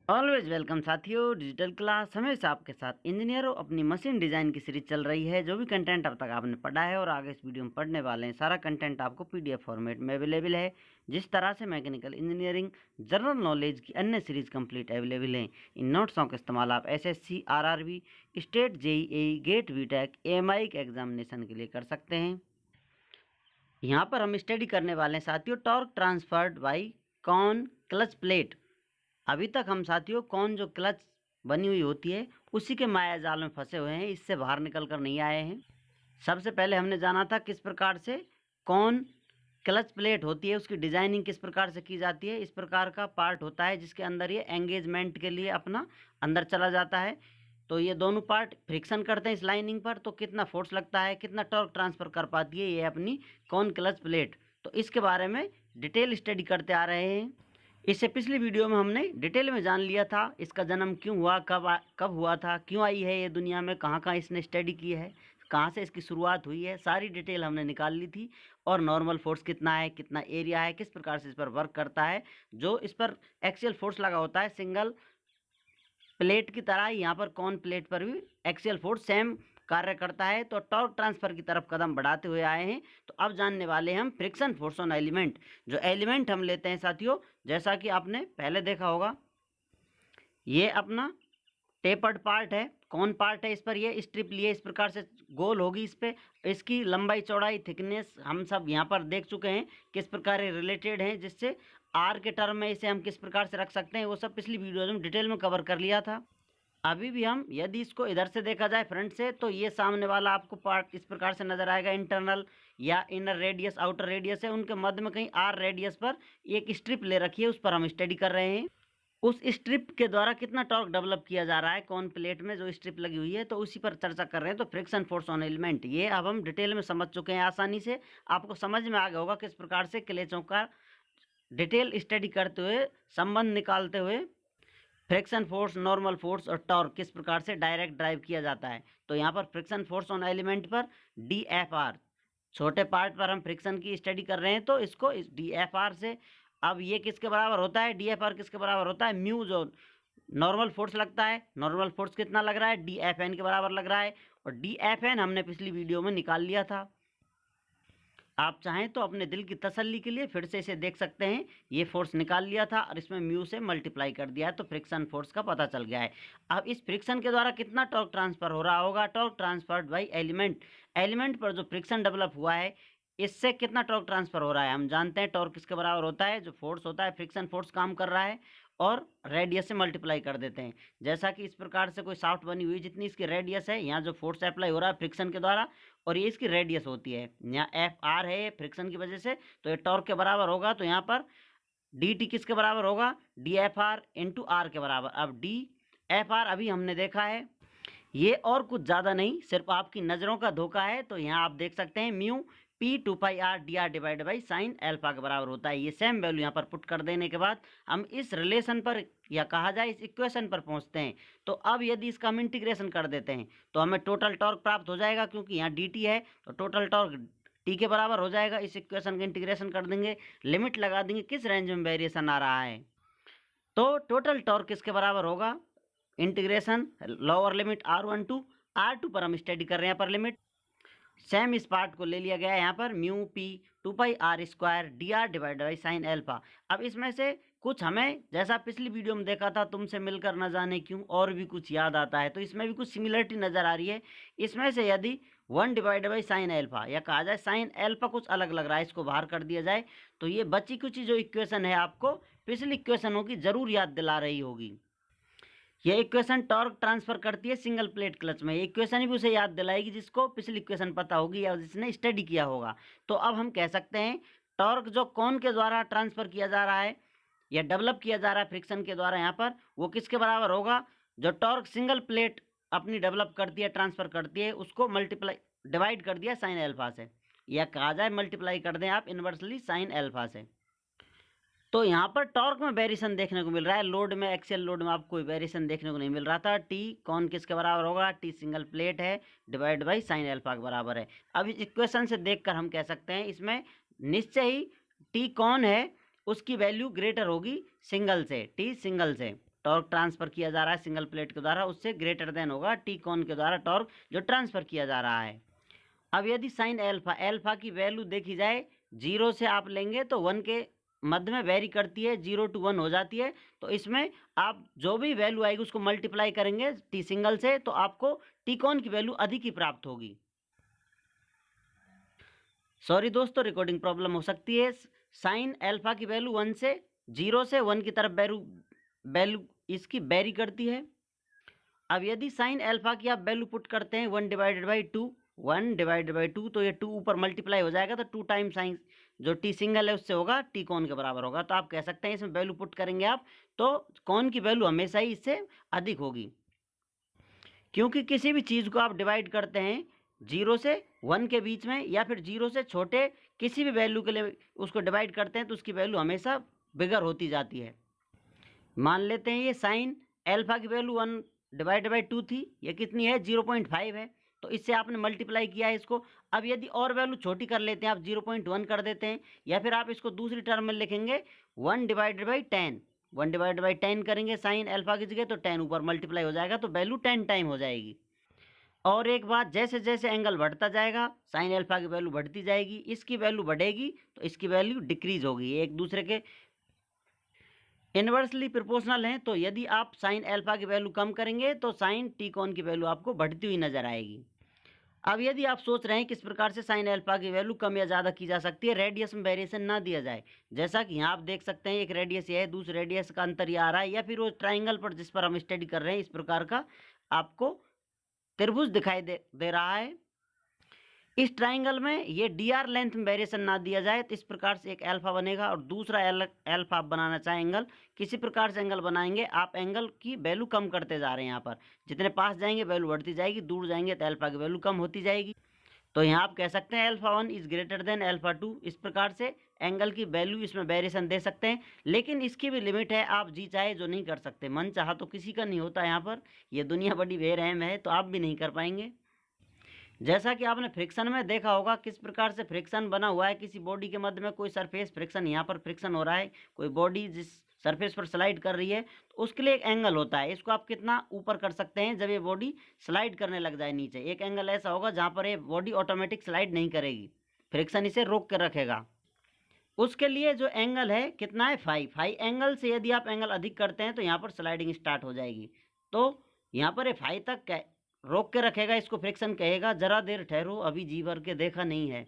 Always welcome साथियों, digital class हमेशा आपके साथ। इंजीनियरों, अपनी मशीन डिज़ाइन की सीरीज चल रही है। जो भी कंटेंट अब तक आपने पढ़ा है और आगे इस वीडियो में पढ़ने वाले हैं, सारा कंटेंट आपको पीडीएफ फॉर्मेट में अवेलेबल है। जिस तरह से मैकेनिकल इंजीनियरिंग जनरल नॉलेज की अन्य सीरीज कंप्लीट अवेलेबल हैं। इन नोट्सों का इस्तेमाल आप SSC, RRB, state, JEE, GATE, वीटेक, एएमआई के एग्जामिनेशन के लिए कर सकते हैं। यहाँ पर हम स्टडी करने वाले हैं साथियों, torque transferred by cone clutch plate. अभी तक हम साथियों कौन जो क्लच बनी हुई होती है उसी के माया जाल में फंसे हुए हैं, इससे बाहर निकल कर नहीं आए हैं। सबसे पहले हमने जाना था किस प्रकार से कौन क्लच प्लेट होती है, उसकी डिजाइनिंग किस प्रकार से की जाती है। इस प्रकार का पार्ट होता है जिसके अंदर ये एंगेजमेंट के लिए अपना अंदर चला जाता है। तो ये दोनों पार्ट फ्रिक्शन करते हैं इस लाइनिंग पर, तो कितना फोर्स लगता है, कितना टॉर्क ट्रांसफर कर पाती है ये अपनी कौन क्लच प्लेट। तो इसके बारे में डिटेल स्टडी करते आ रहे हैं। इससे पिछली वीडियो में हमने डिटेल में जान लिया था इसका जन्म क्यों हुआ, कब हुआ था, क्यों आई है ये दुनिया में, कहाँ कहाँ इसने स्टडी की है, कहाँ से इसकी शुरुआत हुई है, सारी डिटेल हमने निकाल ली थी। और नॉर्मल फोर्स कितना है, कितना एरिया है, किस प्रकार से इस पर वर्क करता है। जो इस पर एक्सियल फोर्स लगा होता है सिंगल प्लेट की तरह, यहाँ पर कौन प्लेट पर भी एक्सियल फोर्स सेम कार्य करता है। तो टॉर्क ट्रांसफर की तरफ कदम बढ़ाते हुए आए हैं। तो अब जानने वाले हैं हम फ्रिक्शन फोर्स ऑन एलिमेंट। जो एलिमेंट हम लेते हैं साथियों, जैसा कि आपने पहले देखा होगा, ये अपना टेपर्ड पार्ट है, कौन पार्ट है, इस पर ये स्ट्रिप लिए इस प्रकार से गोल होगी। इस पे इसकी लंबाई, चौड़ाई, थिकनेस हम सब यहाँ पर देख चुके हैं किस प्रकार रिलेटेड हैं, जिससे आर के टर्म में इसे हम किस प्रकार से रख सकते हैं, वो सब पिछली वीडियो में डिटेल में कवर कर लिया था। अभी भी हम यदि इसको इधर से देखा जाए फ्रंट से, तो ये सामने वाला आपको पार्ट इस प्रकार से नजर आएगा। इंटरनल या इनर रेडियस, आउटर रेडियस है, उनके मध्य में कहीं आर रेडियस पर एक स्ट्रिप ले रखी है, उस पर हम स्टडी कर रहे हैं। उस स्ट्रिप के द्वारा कितना टॉर्क डेवलप किया जा रहा है कौन प्लेट में जो स्ट्रिप लगी हुई है, तो उसी पर चर्चा कर रहे हैं। तो फ्रिक्शन फोर्स ऑन एलिमेंट ये अब हम डिटेल में समझ चुके हैं। आसानी से आपको समझ में आ गया होगा किस प्रकार से क्लेचों का डिटेल स्टडी करते हुए, संबंध निकालते हुए फ्रिक्शन फोर्स, नॉर्मल फोर्स और टॉर्क किस प्रकार से डायरेक्ट ड्राइव किया जाता है। तो यहाँ पर फ्रिक्शन फोर्स ऑन एलिमेंट पर डी एफ आर, छोटे पार्ट पर हम फ्रिक्शन की स्टडी कर रहे हैं, तो इसको इस डी एफ आर से, अब ये किसके बराबर होता है, डी एफ आर किसके बराबर होता है, म्यू जो नॉर्मल फोर्स लगता है, नॉर्मल फोर्स कितना लग रहा है, डी एफ एन के बराबर लग रहा है। और डी एफ एन हमने पिछली वीडियो में निकाल लिया था। आप चाहें तो अपने दिल की तसल्ली के लिए फिर से इसे देख सकते हैं। ये फोर्स निकाल लिया था और इसमें म्यू से मल्टीप्लाई कर दिया है, तो फ्रिक्शन फोर्स का पता चल गया है। अब इस फ्रिक्शन के द्वारा कितना टॉर्क ट्रांसफर हो रहा होगा, torque transferred by element. Element पर जो फ्रिक्शन डेवलप हुआ है, इससे कितना टॉर्क ट्रांसफर हो रहा है। हम जानते हैं टॉर्क किसके बराबर होता है, जो फोर्स होता है, फ्रिक्शन फोर्स काम कर रहा है और रेडियस से मल्टीप्लाई कर देते हैं। जैसा कि इस प्रकार से कोई शाफ्ट बनी हुई, जितनी इसकी रेडियस है, यहाँ जो फोर्स अप्लाई हो रहा है फ्रिक्शन के द्वारा, और ये इसकी रेडियस होती है, यहाँ एफ आर है फ्रिक्शन की वजह से, तो ये टॉर्क के बराबर होगा। तो यहाँ पर डी टी किसके बराबर होगा, d f r into r के बराबर। अब डी एफ आर अभी हमने देखा है, ये और कुछ ज़्यादा नहीं, सिर्फ आपकी नज़रों का धोखा है। तो यहाँ आप देख सकते हैं mu P two pi r d are divide by sine alpha के बराबर होता है। ये सेम वैल्यू यहाँ पर पुट कर देने के बाद हम इस रिलेशन पर, या कहा जाए इस इक्वेशन पर पहुँचते हैं। तो अब यदि इसका हम इंटीग्रेशन कर देते हैं तो हमें टोटल टॉर्क प्राप्त हो जाएगा, क्योंकि यहाँ डी टी है तो टोटल टॉर्क टी के बराबर हो जाएगा। इस इक्वेशन का इंटीग्रेशन कर देंगे, लिमिट लगा देंगे किस रेंज में वेरिएशन आ रहा है, तो टोटल टॉर्क किसके बराबर होगा, integration lower limit R1 to R2 पर हम स्टडी कर रहे हैं, पर लिमिट सेम इस पार्ट को ले लिया गया है यहाँ पर, mu P two pi R square D are divide by sine alpha. अब इसमें से कुछ हमें, जैसा पिछली वीडियो में देखा था तुमसे मिलकर न जाने क्यों, और भी कुछ याद आता है, तो इसमें भी कुछ सिमिलरिटी नज़र आ रही है। इसमें से यदि 1 डिवाइड बाई साइन एल्फा, या कहा जाए साइन एल्फा कुछ अलग लग रहा है, इसको बाहर कर दिया जाए, तो ये बची कुछ जो इक्वेशन है आपको पिछली इक्वेशनों की जरूर याद दिला रही होगी। ये इक्वेशन टॉर्क ट्रांसफर करती है सिंगल प्लेट क्लच में। ये इक्वेशन भी उसे याद दिलाएगी जिसको पिछली इक्वेशन पता होगी या जिसने स्टडी किया होगा। तो अब हम कह सकते हैं टॉर्क जो कौन के द्वारा ट्रांसफर किया जा रहा है या डेवलप किया जा रहा है फ्रिक्शन के द्वारा, यहाँ पर वो किसके बराबर होगा, जो टॉर्क सिंगल प्लेट अपनी डेवलप करती है, ट्रांसफर करती है, उसको मल्टीप्लाई डिवाइड कर दिया साइन एल्फा से, या कहा जाए मल्टीप्लाई कर दें आप इनवर्सली साइन एल्फा से। तो यहाँ पर टॉर्क में वेरिएशन देखने को मिल रहा है, लोड में, एक्सियल लोड में आपको कोई वेरिएशन देखने को नहीं मिल रहा था। टी कौन किसके बराबर होगा, टी सिंगल प्लेट है डिवाइड बाई साइन एल्फा के बराबर है। अब इस इक्वेशन से देखकर हम कह सकते हैं इसमें निश्चय ही टी कौन है उसकी वैल्यू ग्रेटर होगी सिंगल से, टी सिंगल से। टॉर्क ट्रांसफर किया जा रहा है सिंगल प्लेट के द्वारा, उससे ग्रेटर देन होगा टी कॉन के द्वारा टॉर्क जो ट्रांसफर किया जा रहा है। अब यदि साइन एल्फा, एल्फा की वैल्यू देखी जाए 0 से आप लेंगे तो 1 के मध्य में वेरी करती है, 0 to 1 हो जाती है। तो इसमें आप जो भी वैल्यू आएगी उसको मल्टीप्लाई करेंगे टी सिंगल से, तो आपको टी कॉन की वैल्यू अधिक ही प्राप्त होगी। सॉरी दोस्तों, रिकॉर्डिंग प्रॉब्लम हो सकती है। साइन एल्फा की वैल्यू 1 से 0 से 1 की तरफ वैल्यू इसकी वेरी करती है। अब यदि साइन एल्फा की आप वैल्यू पुट करते हैं 1 डिवाइडेड बाई 2, तो ये 2 ऊपर मल्टीप्लाई हो जाएगा, तो 2 टाइम साइन जो टी सिंगल है उससे होगा टी कॉन के बराबर होगा। तो आप कह सकते हैं इसमें वैल्यू पुट करेंगे आप तो कॉन की वैल्यू हमेशा ही इससे अधिक होगी, क्योंकि किसी भी चीज़ को आप डिवाइड करते हैं 0 से 1 के बीच में या फिर 0 से छोटे किसी भी वैल्यू के लिए उसको डिवाइड करते हैं तो उसकी वैल्यू हमेशा बिगर होती जाती है। मान लेते हैं ये साइन एल्फा की वैल्यू 1 डिवाइड बाई 2 थी, ये कितनी है 0.5 है, तो इससे आपने मल्टीप्लाई किया है इसको। अब यदि और वैल्यू छोटी कर लेते हैं, आप 0.1 कर देते हैं, या फिर आप इसको दूसरी टर्म में लिखेंगे 1 डिवाइडेड बाई 10, 1 डिवाइडेड बाई 10 करेंगे साइन एल्फा की जगह, तो 10 ऊपर मल्टीप्लाई हो जाएगा, तो वैल्यू 10 टाइम हो जाएगी। और एक बात, जैसे जैसे एंगल बढ़ता जाएगा साइन एल्फा की वैल्यू बढ़ती जाएगी, इसकी वैल्यू बढ़ेगी तो इसकी वैल्यू डिक्रीज होगी, एक दूसरे के इन्वर्सली प्रोपोर्शनल हैं। तो यदि आप साइन एल्फा की वैल्यू कम करेंगे तो साइन टी कॉन की वैल्यू आपको बढ़ती हुई नजर आएगी। अब यदि आप सोच रहे हैं किस प्रकार से साइन एल्फा की वैल्यू कम या ज़्यादा की जा सकती है, रेडियस में वेरिएशन ना दिया जाए, जैसा कि यहाँ आप देख सकते हैं एक रेडियस ये है, दूसरे रेडियस का अंतर ये आ रहा है, या फिर वो ट्राइंगल पर जिस पर हम स्टडी कर रहे हैं इस प्रकार का आपको त्रिभुज दिखाई दे रहा है। इस ट्राइंगल में ये dr लेंथ में वेरिएशन ना दिया जाए, तो इस प्रकार से एक एल्फा बनेगा और दूसरा एल्फा आप बनाना चाहें एंगल, किसी प्रकार से एंगल बनाएंगे, आप एंगल की वैल्यू कम करते जा रहे हैं। यहाँ पर जितने पास जाएंगे वैल्यू बढ़ती जाएगी, दूर जाएंगे तो एल्फा की वैल्यू कम होती जाएगी। तो यहाँ आप कह सकते हैं alpha 1 is greater than alpha 2, इस प्रकार से एंगल की वैल्यू इसमें वेरिएशन दे सकते हैं। लेकिन इसकी भी लिमिट है, आप जी चाहे जो नहीं कर सकते, मन चाहा तो किसी का नहीं होता। यहाँ पर यह दुनिया बड़ी बेरहम है, तो आप भी नहीं कर पाएंगे। जैसा कि आपने फ्रिक्शन में देखा होगा किस प्रकार से फ्रिक्शन बना हुआ है, किसी बॉडी के मध्य में कोई सरफेस फ्रिक्शन, यहाँ पर फ्रिक्शन हो रहा है, कोई बॉडी जिस सरफेस पर स्लाइड कर रही है, तो उसके लिए एक एंगल होता है। इसको आप कितना ऊपर कर सकते हैं जब ये बॉडी स्लाइड करने लग जाए नीचे, एक एंगल ऐसा होगा जहाँ पर ये बॉडी ऑटोमेटिक स्लाइड नहीं करेगी, फ्रिक्शन इसे रोक कर रखेगा। उसके लिए जो एंगल है कितना है 5 एंगल से यदि आप एंगल अधिक करते हैं तो यहाँ पर स्लाइडिंग स्टार्ट हो जाएगी। तो यहाँ पर ये 5 तक रोक के रखेगा, इसको फ्रिक्शन कहेगा। जरा देर ठहरो, अभी जी भर के देखा नहीं है,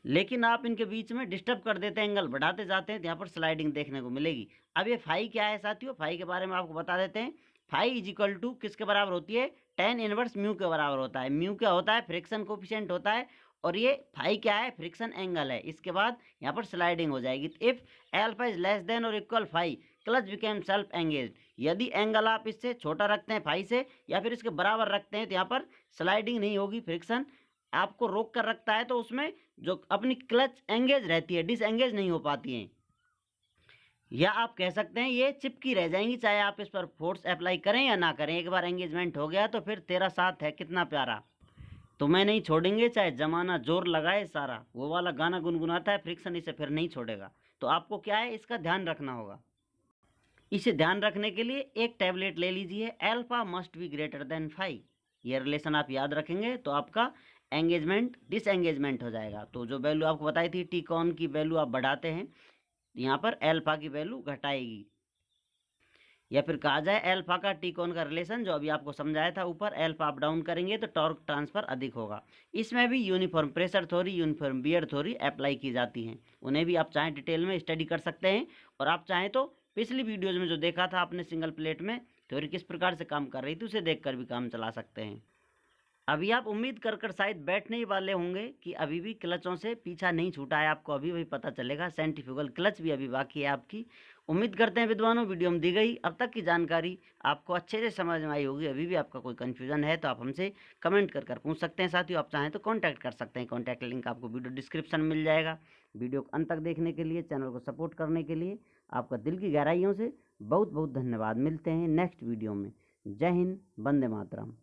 लेकिन आप इनके बीच में डिस्टर्ब कर देते हैं, एंगल बढ़ाते जाते हैं, तो यहाँ पर स्लाइडिंग देखने को मिलेगी। अब ये फाई क्या है साथियों, फाई के बारे में आपको बता देते हैं। फाई इज इक्वल टू किसके बराबर होती है, tan इनवर्स म्यू के बराबर होता है। म्यू क्या होता है, फ्रिक्शन कोफिशिएंट होता है, और ये फाई क्या है, फ्रिक्शन एंगल है। इसके बाद यहाँ पर स्लाइडिंग हो जाएगी। If alpha is less than और equal phi, clutch became self engage. यदि एंगल आप इससे छोटा रखते हैं फाई से, या फिर इसके बराबर रखते हैं, तो यहाँ पर स्लाइडिंग नहीं होगी, फ्रिक्शन आपको रोक कर रखता है, तो उसमें जो अपनी क्लच एंगेज रहती है, डिसएंगेज नहीं हो पाती हैं, या आप कह सकते हैं ये चिपकी रह जाएंगी, चाहे आप इस पर फोर्स अप्लाई करें या ना करें। एक बार एंगेजमेंट हो गया तो फिर तेरा साथ है कितना प्यारा, तुम्हें नहीं छोड़ेंगे चाहे जमाना जोर लगाए सारा, वो वाला गाना गुनगुनाता है, फ्रिक्शन इसे फिर नहीं छोड़ेगा। तो आपको क्या है, इसका ध्यान रखना होगा। इसे ध्यान रखने के लिए एक टैबलेट ले लीजिए, alpha must be greater than 5। ये रिलेशन आप याद रखेंगे तो आपका एंगेजमेंट डिसएंगेजमेंट हो जाएगा। तो जो वैल्यू आपको बताई थी टी कॉन की वैल्यू आप बढ़ाते हैं, यहाँ पर एल्फा की वैल्यू घटाएगी, या फिर कहा जाए एल्फा का टी कॉन का रिलेशन जो अभी आपको समझाया था ऊपर, एल्फा आप डाउन करेंगे तो टॉर्क ट्रांसफर अधिक होगा। इसमें भी uniform pressure theory, uniform wear theory apply की जाती हैं, उन्हें भी आप चाहें डिटेल में स्टडी कर सकते हैं। और आप चाहें तो पिछली वीडियोज़ में जो देखा था आपने सिंगल प्लेट में थ्योरी किस प्रकार से काम कर रही थी, उसे देख कर भी काम चला सकते हैं। अभी आप उम्मीद कर शायद बैठने ही वाले होंगे कि अभी भी क्लचों से पीछा नहीं छूटा है, आपको अभी भी पता चलेगा, सेंट्रीफ्यूगल क्लच भी अभी बाकी है आपकी। उम्मीद करते हैं विद्वानों वीडियो में दी गई अब तक की जानकारी आपको अच्छे से समझ में आई होगी। अभी भी आपका कोई कन्फ्यूजन है तो आप हमसे कमेंट कर पूछ सकते हैं। साथियों आप चाहें तो कॉन्टैक्ट कर सकते हैं, कॉन्टैक्ट लिंक आपको वीडियो डिस्क्रिप्शन में मिल जाएगा। वीडियो को अंत तक देखने के लिए, चैनल को सपोर्ट करने के लिए आपका दिल की गहराइयों से बहुत बहुत धन्यवाद। मिलते हैं नेक्स्ट वीडियो में। जय हिंद, वंदे मातरम।